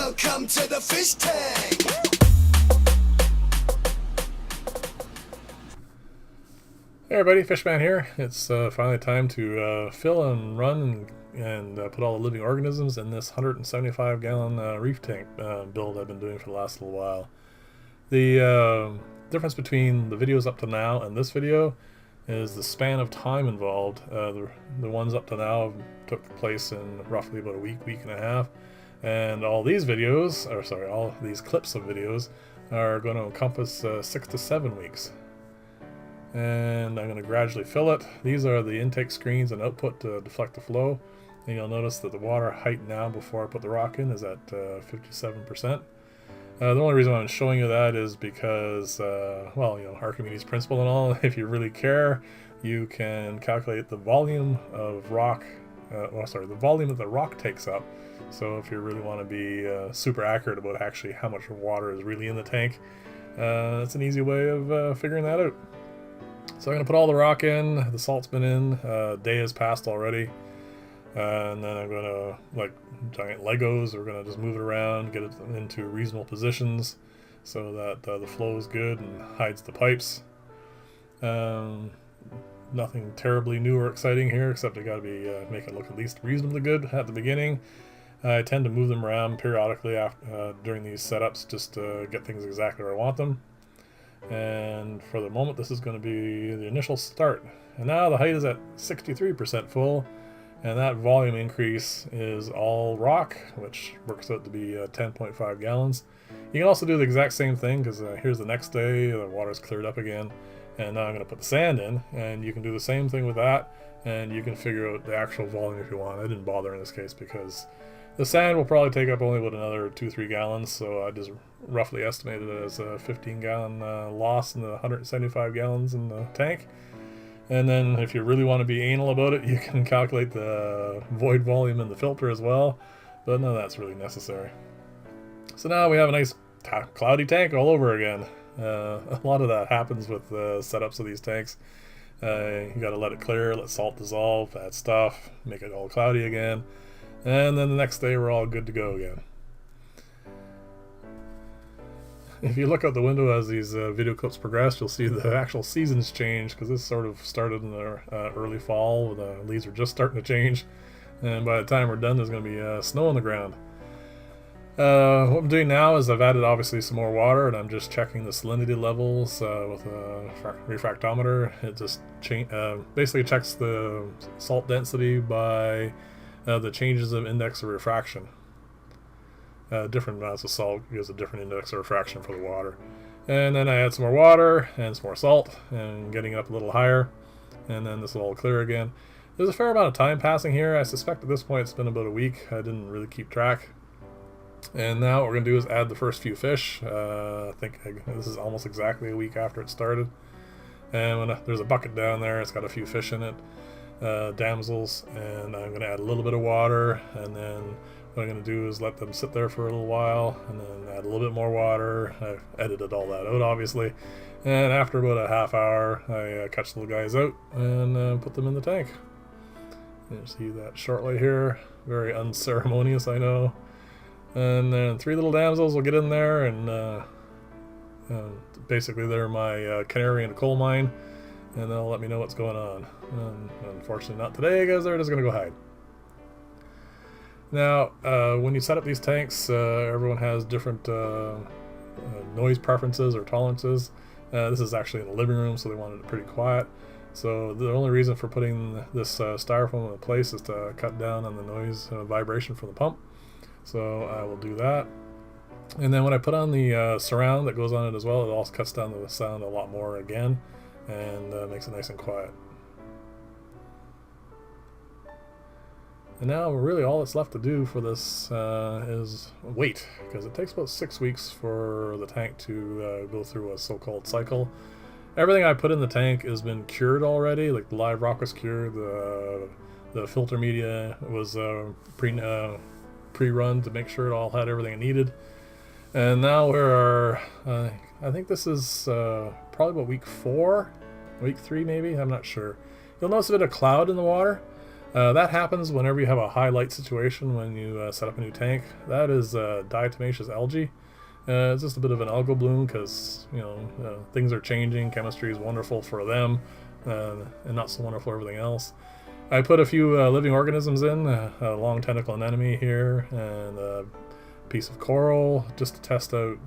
Welcome to the fish tank. Hey everybody, Fishman here. It's finally time to fill and run and put all the living organisms in this 175 gallon reef tank build I've been doing for the last little while. The difference between the videos up to now and this video is the span of time involved. The ones up to now took place in roughly about a week and a half, and all these videos, or sorry, all these clips of videos are going to encompass 6 to 7 weeks. And I'm going to gradually fill it. These are the intake screens and output to deflect the flow. And you'll notice that the water height now before I put the rock in is at 57%. The only reason I'm showing you that is because, well, you know, Archimedes' principle and all, if you really care, you can calculate the volume of rock, the volume that the rock takes up. So if you really want to be super accurate about actually how much water is really in the tank, that's an easy way of figuring that out. So I'm going to put all the rock in, the salt's been in, a day has passed already, and then I'm going to, like giant Legos, we're going to just move it around, get it into reasonable positions so that the flow is good and hides the pipes. Nothing terribly new or exciting here, except I got to be make it look at least reasonably good at the beginning. I tend to move them around periodically during these setups just to get things exactly where I want them. And for the moment, this is going to be the initial start. And now the height is at 63% full, and that volume increase is all rock, which works out to be 10.5 gallons. You can also do the exact same thing, because here's the next day, the water's cleared up again, and now I'm going to put the sand in, and you can do the same thing with that, and you can figure out the actual volume if you want. I didn't bother in this case because the sand will probably take up only about another 2-3 gallons, so I just roughly estimated it as a 15-gallon loss in the 175 gallons in the tank. And then if you really want to be anal about it, you can calculate the void volume in the filter as well, but none of that's really necessary. So now we have a nice cloudy tank all over again. A lot of that happens with setups of these tanks. You got to let it clear, let salt dissolve, add stuff, make it all cloudy again. And then the next day we're all good to go again. If you look out the window as these video clips progress, you'll see the actual seasons change, because this sort of started in the early fall when the leaves are just starting to change. And by the time we're done, there's going to be snow on the ground. What I'm doing now is I've added obviously some more water, and I'm just checking the salinity levels with a refractometer. It just basically checks the salt density by the changes of index of refraction. Different amounts of salt gives a different index of refraction for the water. And then I add some more water and some more salt and getting it up a little higher, and then this will all clear again. There's a fair amount of time passing here. I suspect at this point it's been about a week. I didn't really keep track. And now what we're going to do is add the first few fish. I think this is almost exactly a week after it started. And there's a bucket down there, it's got a few fish in it. Damsels, and I'm going to add a little bit of water, and then what I'm going to do is let them sit there for a little while, and then add a little bit more water. I've edited all that out obviously, and after about a half hour I catch the little guys out and put them in the tank. You'll see that shortly here. Very unceremonious, I know. And then 3 little damsels will get in there, and basically they're my canary in a coal mine, and they'll let me know what's going on. And unfortunately not today, because they're just going to go hide. Now, when you set up these tanks, everyone has different noise preferences or tolerances. This is actually in the living room, so they wanted it pretty quiet. So the only reason for putting this styrofoam in place is to cut down on the noise vibration from the pump. So I will do that. And then when I put on the surround that goes on it as well, it also cuts down the sound a lot more again, and makes it nice and quiet. And now really all that's left to do for this is wait, because it takes about 6 weeks for the tank to go through a so-called cycle. Everything I put in the tank has been cured already, like the live rock was cured, the filter media was pre-run to make sure it all had everything it needed. And now we're, I think this is probably about week 4, week 3 maybe, I'm not sure. You'll notice a bit of cloud in the water. That happens whenever you have a high light situation when you set up a new tank. That is diatomaceous algae. It's just a bit of an algal bloom because, things are changing. Chemistry is wonderful for them and not so wonderful for everything else. I put a few living organisms in, a long tentacle anemone here and a piece of coral just to test out,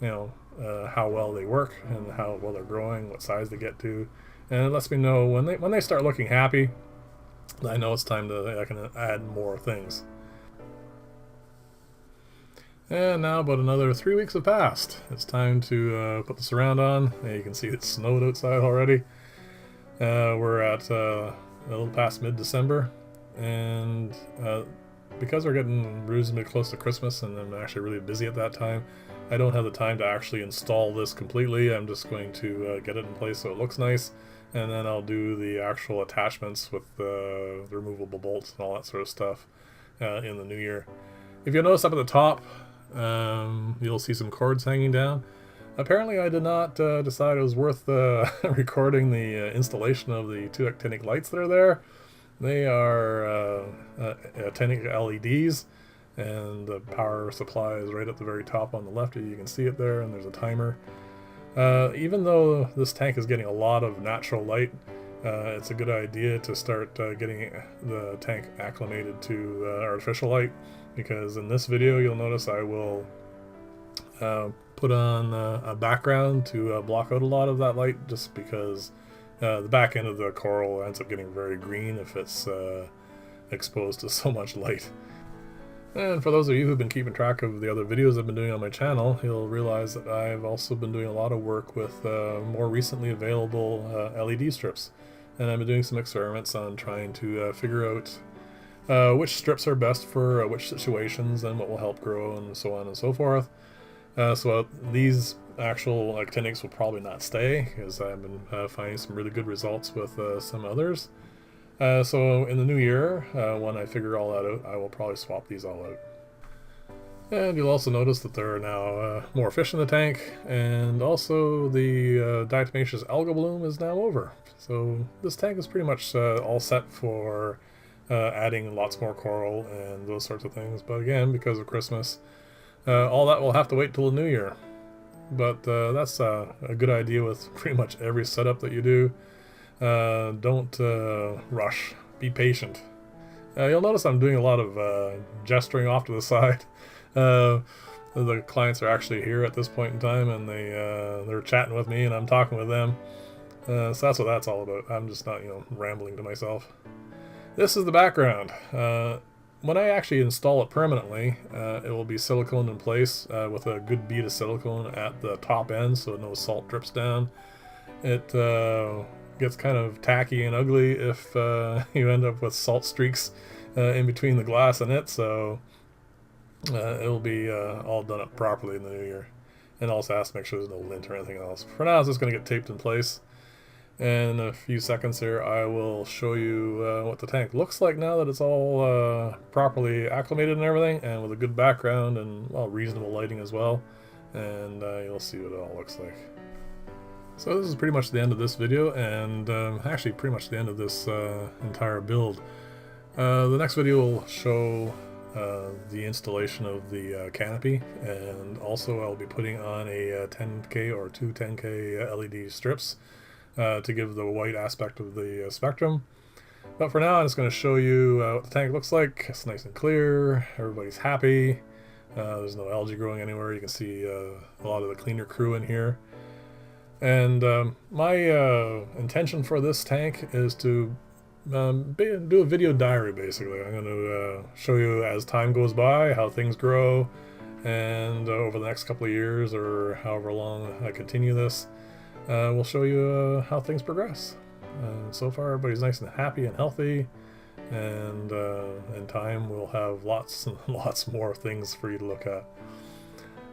how well they work and how well they're growing, what size they get to. And it lets me know when they start looking happy, I know it's time I can add more things. And now about another 3 weeks have passed. It's time to put the surround on. You can see it snowed outside already. We're at a little past mid-December, and because we're getting reasonably close to Christmas and I'm actually really busy at that time, I don't have the time to actually install this completely. I'm just going to get it in place so it looks nice, and then I'll do the actual attachments with the removable bolts and all that sort of stuff in the new year. If you'll notice up at the top, you'll see some cords hanging down. Apparently I did not decide it was worth recording the installation of the 2 actinic lights that are there. They are actinic LEDs, and the power supply is right at the very top on the left. You can see it there, and there's a timer. Even though this tank is getting a lot of natural light, it's a good idea to start getting the tank acclimated to artificial light, because in this video you'll notice I will put on a background to block out a lot of that light, just because the back end of the coral ends up getting very green if it's exposed to so much light. And for those of you who've been keeping track of the other videos I've been doing on my channel, you'll realize that I've also been doing a lot of work with more recently available LED strips. And I've been doing some experiments on trying to figure out which strips are best for which situations and what will help grow and so on and so forth. So these actual actinics will probably not stay, because I've been finding some really good results with some others. So in the new year, when I figure all that out, I will probably swap these all out. And you'll also notice that there are now more fish in the tank, and also the diatomaceous algal bloom is now over. So this tank is pretty much all set for adding lots more coral and those sorts of things. But again, because of Christmas, all that will have to wait till the new year. But that's a good idea with pretty much every setup that you do. Don't rush. Be patient. You'll notice I'm doing a lot of gesturing off to the side. The clients are actually here at this point in time, and they're chatting with me and I'm talking with them. So that's what that's all about. I'm just not, rambling to myself. This is the background. When I actually install it permanently, it will be siliconed in place with a good bead of silicone at the top end so no salt drips down. It gets kind of tacky and ugly if you end up with salt streaks in between the glass and it, so it'll be all done up properly in the new year. And also has to make sure there's no lint or anything else. For now, it's just going to get taped in place. And in a few seconds here, I will show you what the tank looks like now that it's all properly acclimated and everything, and with a good background and, well, reasonable lighting as well. And you'll see what it all looks like. So this is pretty much the end of this video, and actually pretty much the end of this entire build. The next video will show the installation of the canopy, and also I'll be putting on a 10K or two 10K LED strips to give the white aspect of the spectrum. But for now, I'm just going to show you what the tank looks like. It's nice and clear, everybody's happy, there's no algae growing anywhere. You can see a lot of the cleaner crew in here. And my intention for this tank is to do a video diary, basically. I'm going to show you as time goes by how things grow, and over the next couple of years or however long I continue this, we'll show you how things progress. And so far everybody's nice and happy and healthy, and in time we'll have lots and lots more things for you to look at.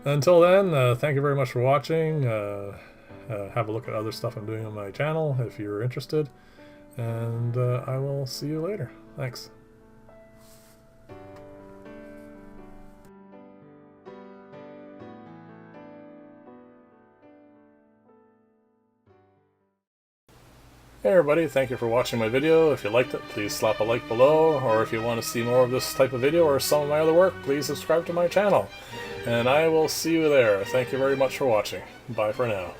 Until then, thank you very much for watching. Have a look at other stuff I'm doing on my channel if you're interested, and I will see you later. Thanks. Hey everybody, thank you for watching my video. If you liked it, please slap a like below, or if you want to see more of this type of video or some of my other work, please subscribe to my channel. And I will see you there. Thank you very much for watching. Bye for now.